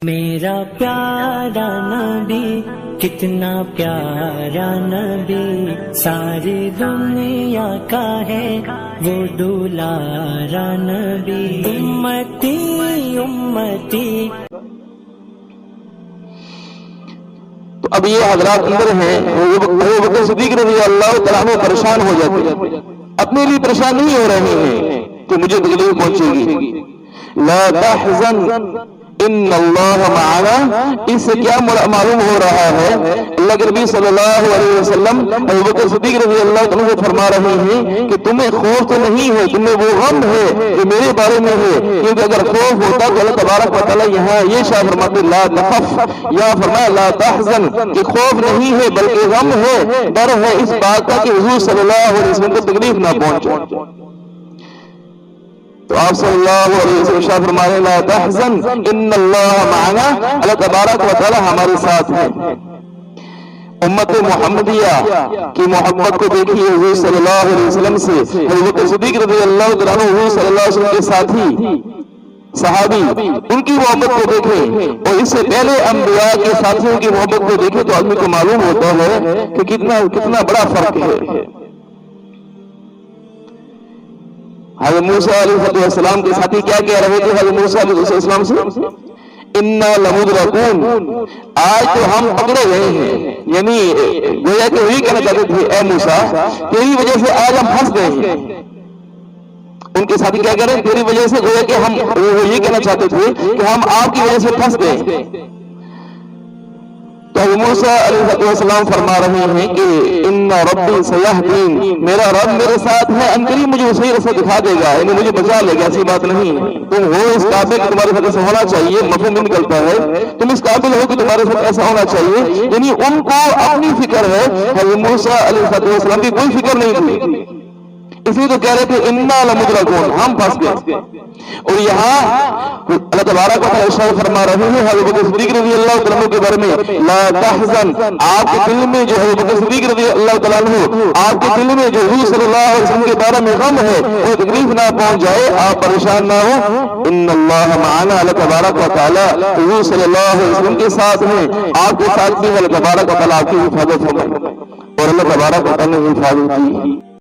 میرا پیارا نبی کتنا پیارا نبی، ساری دنیا کا ہے وہ دلارا نبی، امتی امتی۔ تو اب یہ حضرات اندر ہیں، ابو بکر صدیق رضی اللہ تعالیٰ عنہ پریشان ہو جاتے ہیں، اپنے لیے پریشان نہیں ہو رہے ہیں کہ مجھے تکلیف پہنچے گی۔ لا تحزن ان اللہ معنا، اس سے کیا معلوم ہو رہا ہے؟ اللہ کے نبی صلی اللہ علیہ وسلم ابو بکر صدیق رضی اللہ عنہ سے فرما رہے ہیں کہ تمہیں خوف تو نہیں ہے، تمہیں وہ غم ہے جو میرے بارے میں ہے، کیونکہ اگر خوف ہوتا تو اللہ تبارک و تعالیٰ یہاں یہ شاہ فرماتے لا تخف، یا فرمایا لا تحزن، کہ خوف نہیں ہے بلکہ غم ہے، ڈر ہے اس بات کا کہ حضور صلی اللہ علیہ وسلم کو تکلیف نہ پہنچے۔ تو آپ صلی اللہ علیہ وسلم شاہ فرمائے لا تحزن ان اللہ معنا، اللہ تبارک و تعالی ہمارے ساتھ ہے۔ امت محمدیہ کی محبت کو دیکھیے، حضور صلی اللہ علیہ وسلم سے ابو بکر صدیق رضی اللہ تعالیٰ عنہ حضور صلی اللہ علیہ وسلم کے ساتھی صحابی، ان کی محبت کو دیکھیں اور اس سے پہلے انبیاء کے ساتھیوں کی محبت کو دیکھیں تو آدمی کو معلوم ہوتا ہے کہ کتنا بڑا فرق ہے۔ حضرت موسیٰ علیہ السلام کے ساتھی کیا کہہ رہے تھے حضرت موسیٰ علیہ السلام سے؟ اِنَّا لَمُدْرَكُونَ، آج تو ہم پکڑے گئے ہیں، یعنی گویا کہ وہی کہنا چاہتے تھے اے موسیٰ تیری وجہ سے آج ہم پھنس گئے ہیں۔ ان کے ساتھی کیا کہہ رہے ہیں؟ تیری وجہ سے، گویا کہ وہ یہ کہنا چاہتے تھے کہ ہم آپ کی وجہ سے پھنس گئے۔ تو موسیٰ علیہ السلام فرما رہے ہیں کہ ان ربی سیہدین، میرا رب میرے ساتھ ہے، انقریب مجھے صحیح رستہ دکھا دے گا، یعنی مجھے بچا لے گا، ایسی بات نہیں۔ تم ہو اس قابل کہ تمہارے ساتھ ایسا ہونا چاہیے، مفہوم نہیں نکلتا ہے، تم اس قابل ہو کہ تمہارے ساتھ ایسا ہونا چاہیے، یعنی ان کو اپنی فکر ہے، حضرت موسیٰ علیہ السلام کی کوئی فکر نہیں تھی، اس لیے تو کہہ رہے تھے اِنَّا لَمُدْرَكُونَ، ہم پھنس گئے۔ اور یہاں اللہ تبارک و تعالیٰ ارشاد فرما رہے ہیں حضرت بکر صدیق رضی اللہ تعالیٰ عنہ کے بارے میں لا تحزن، آپ کے دل میں جو حضرت بکر صدیق رضی اللہ تعالیٰ عنہ، آپ کے دل میں جو حضور صلی اللہ علیہ وسلم کے بارے میں غم ہے وہ تکلیف نہ پہنچ جائے، آپ پریشان نہ ہو۔ ان اللہ معنا، اللہ تبارک و تعالیٰ حضور صلی اللہ علیہ وسلم کے ساتھ ہیں، آپ کے ساتھ بھی اللہ تبارک و تعالیٰ آپ کی حفاظت فرمائے، اور اللہ تبارک و تعالیٰ نے حفاظت کی۔